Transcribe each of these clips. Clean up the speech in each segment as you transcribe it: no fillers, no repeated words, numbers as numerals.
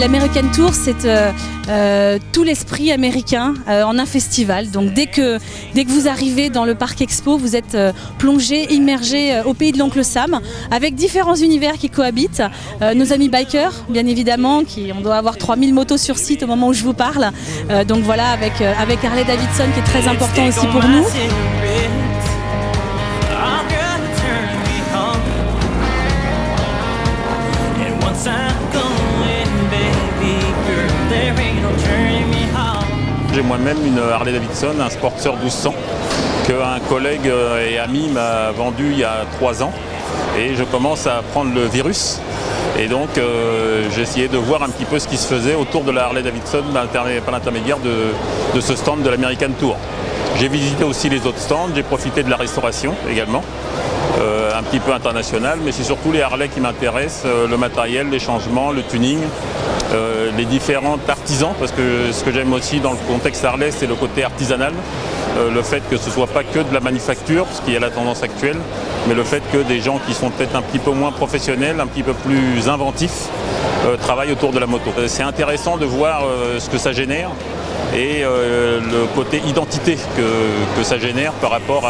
L'American Tour, c'est tout l'esprit américain en un festival. Donc dès que vous arrivez dans le parc Expo, vous êtes plongé, immergé au pays de l'oncle Sam, avec différents univers qui cohabitent. Nos amis bikers, bien évidemment, on doit avoir 3000 motos sur site au moment où je vous parle. Donc voilà, avec Harley Davidson qui est très important aussi pour nous. J'ai moi-même une Harley Davidson, un Sportster 1200, qu'un collègue et ami m'a vendu il y a 3 ans. Et je commence à prendre le virus. Et donc j'ai essayé de voir un petit peu ce qui se faisait autour de la Harley Davidson par l'intermédiaire de ce stand de l'American Tour. J'ai visité aussi les autres stands, j'ai profité de la restauration également, un petit peu international, mais c'est surtout les Harley qui m'intéressent, le matériel, les changements, le tuning, les différents artisans, parce que ce que j'aime aussi dans le contexte Harley, c'est le côté artisanal, le fait que ce ne soit pas que de la manufacture, ce qui est la tendance actuelle, mais le fait que des gens qui sont peut-être un petit peu moins professionnels, un petit peu plus inventifs, travaillent autour de la moto. C'est intéressant de voir ce que ça génère et le côté identité que ça génère par rapport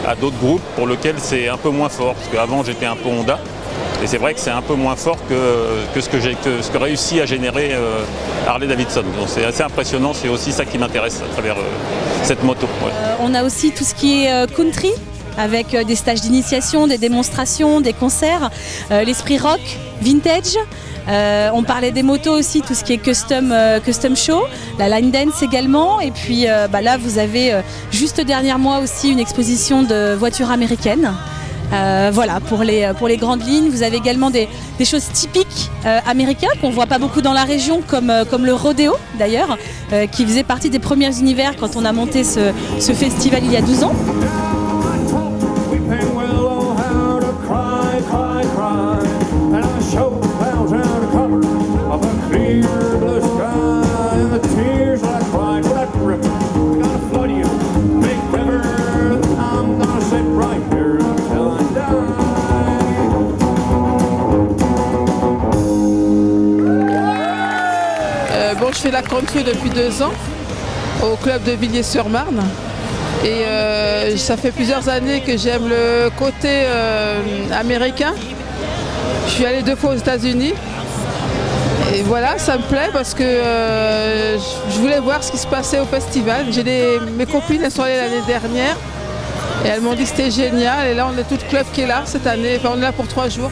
à d'autres groupes pour lesquels c'est un peu moins fort. Parce qu'avant j'étais un peu Honda et c'est vrai que c'est un peu moins fort que ce que réussit à générer Harley Davidson. Donc c'est assez impressionnant, c'est aussi ça qui m'intéresse à travers cette moto. Ouais. On a aussi tout ce qui est country, avec des stages d'initiation, des démonstrations, des concerts, l'esprit rock, vintage. On parlait des motos aussi, tout ce qui est custom show, la line dance également. Et puis là, vous avez juste derrière moi aussi une exposition de voitures américaines. Voilà, pour les grandes lignes. Vous avez également des choses typiques américaines qu'on ne voit pas beaucoup dans la région, comme le rodéo d'ailleurs, qui faisait partie des premiers univers quand on a monté ce festival il y a 12 ans. Je fais la country depuis 2 ans au club de Villiers-sur-Marne et ça fait plusieurs années que j'aime le côté américain. Je suis allée 2 fois aux États-Unis et voilà, ça me plaît parce que je voulais voir ce qui se passait au festival. Mes copines, elles sont allées l'année dernière et elles m'ont dit que c'était génial et là on a tout le club qui est là cette année, enfin, on est là pour 3 jours.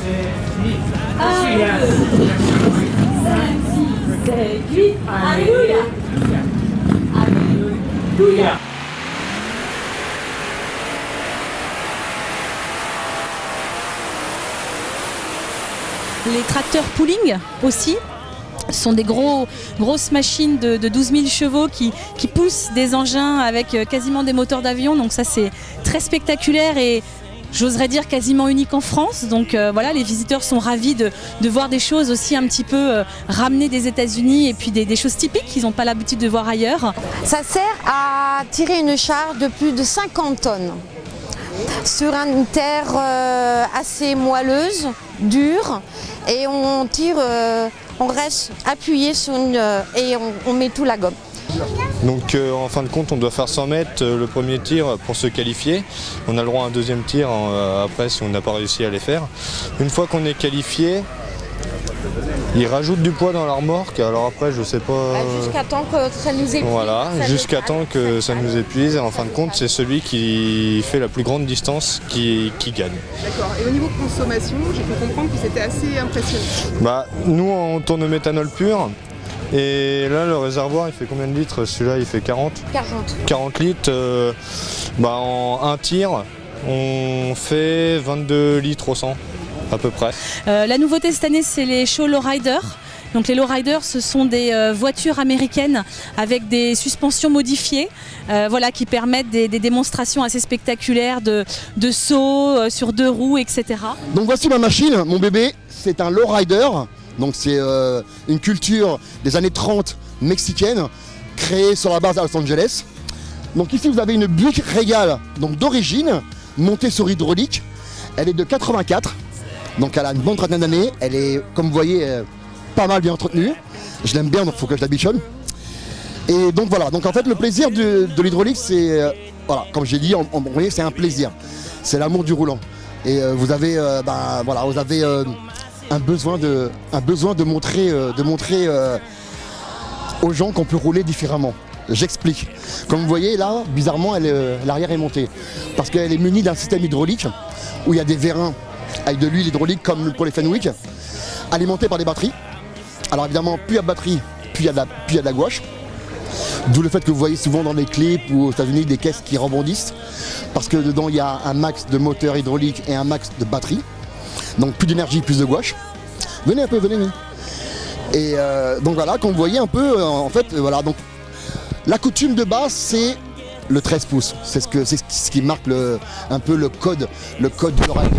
Alléluia. Alléluia. Les tracteurs pooling aussi sont des grosses machines de 12 000 chevaux qui poussent des engins avec quasiment des moteurs d'avion. Donc ça c'est très spectaculaire et j'oserais dire quasiment unique en France. Donc voilà, les visiteurs sont ravis de voir des choses aussi un petit peu ramenées des États-Unis et puis des choses typiques qu'ils n'ont pas l'habitude de voir ailleurs. Ça sert à tirer une charge de plus de 50 tonnes sur une terre assez moelleuse, dure, et on tire, on reste appuyé sur et on met tout la gomme. Donc en fin de compte on doit faire 100 mètres le premier tir pour se qualifier. On a le droit à un deuxième tir après si on n'a pas réussi à les faire. Une fois qu'on est qualifié, ils rajoutent du poids dans la remorque, alors après je sais pas... Jusqu'à temps que ça nous épuise. Voilà, jusqu'à temps que ça nous épuise et en fin de compte c'est celui qui fait la plus grande distance qui gagne. D'accord, et au niveau consommation, j'ai pu comprendre que c'était assez impressionnant. Nous on tourne au méthanol pur. Et là le réservoir il fait combien de litres? Celui-là il fait 40 litres. En un tir on fait 22 litres au 100 à peu près. La nouveauté cette année c'est les show lowriders. Donc les lowriders ce sont des voitures américaines avec des suspensions modifiées qui permettent des démonstrations assez spectaculaires de sauts sur 2 roues, etc. Donc voici ma machine, mon bébé, c'est un lowrider. Donc c'est une culture des années 30 mexicaine, créée sur la base à Los Angeles. Donc ici vous avez une Buick Regal d'origine, montée sur hydraulique. Elle est de 84, donc elle a une bonne trentaine d'années. Elle est, comme vous voyez, pas mal bien entretenue. Je l'aime bien, donc il faut que je l'habitude. Et donc voilà, donc en fait le plaisir de l'hydraulique, c'est, voilà, comme j'ai dit, c'est un plaisir. C'est l'amour du roulant. Et vous avez, vous avez un besoin de montrer aux gens qu'on peut rouler différemment. J'explique. Comme vous voyez là, bizarrement, l'arrière est montée. Parce qu'elle est munie d'un système hydraulique où il y a des vérins avec de l'huile hydraulique comme pour les Fenwick, alimentés par des batteries. Alors évidemment, plus il y a de batterie, plus il y a de la gouache. D'où le fait que vous voyez souvent dans les clips ou aux États-Unis des caisses qui rebondissent. Parce que dedans, il y a un max de moteur hydraulique et un max de batterie. Donc plus d'énergie, plus de gouache. Venez un peu, venez. Et donc voilà, comme vous voyez un peu, en fait, voilà. Donc, la coutume de base, c'est le 13 pouces. C'est ce qui marque un peu le code de l'oreille.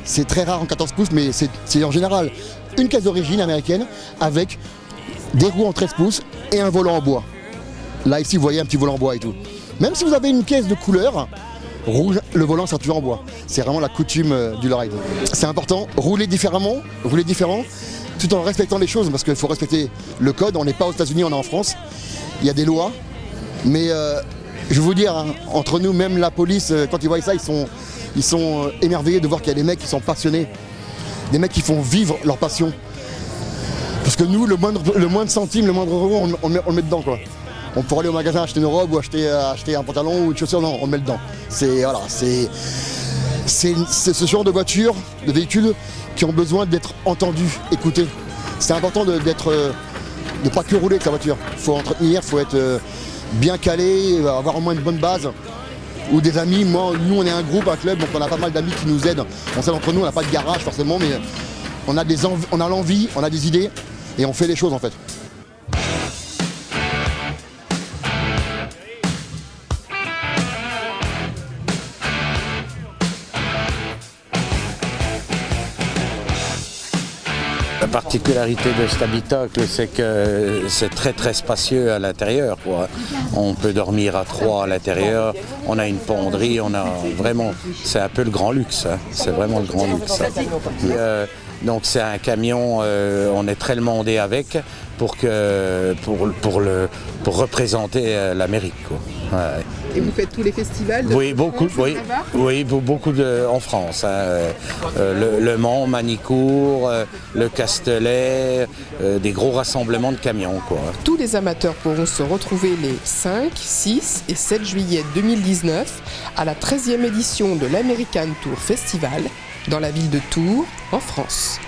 C'est très rare en 14 pouces, mais c'est en général une caisse d'origine américaine avec des roues en 13 pouces et un volant en bois. Là, ici, vous voyez un petit volant en bois et tout. Même si vous avez une caisse de couleur rouge, le volant sera toujours en bois. C'est vraiment la coutume du lowrider. C'est important, rouler différent, tout en respectant les choses, parce qu'il faut respecter le code. On n'est pas aux États-Unis, on est en France. Il y a des lois, mais je vais vous dire, hein, entre nous, même la police, quand ils voient ça, ils sont émerveillés de voir qu'il y a des mecs qui sont passionnés, des mecs qui font vivre leur passion. Parce que nous, le moindre centime, le moindre euro, on le met dedans, quoi. On pourrait aller au magasin acheter une robe ou acheter un pantalon ou une chaussure, non, on le met dedans. C'est ce genre de voitures, de véhicules qui ont besoin d'être entendus, écoutés. C'est important de pas que rouler avec sa voiture. Il faut entretenir, il faut être bien calé, avoir au moins une bonne base. Ou des amis, nous on est un groupe, un club, donc on a pas mal d'amis qui nous aident. On s'aide entre nous, on n'a pas de garage forcément, mais on a l'envie, on a des idées et on fait les choses en fait. La particularité de cet habitacle, c'est que c'est très très spacieux à l'intérieur, quoi. On peut dormir à 3 à l'intérieur, on a une penderie, c'est un peu le grand luxe, hein. C'est vraiment le grand luxe. Donc c'est un camion, on est très demandé avec pour représenter l'Amérique, quoi. Ouais. Et vous faites tous les festivals Oui, beaucoup en France. Hein. Le Mans, Manicourt, le Castellet, des gros rassemblements de camions, quoi. Tous les amateurs pourront se retrouver les 5, 6 et 7 juillet 2019 à la 13e édition de l'American Tour Festival dans la ville de Tours, en France.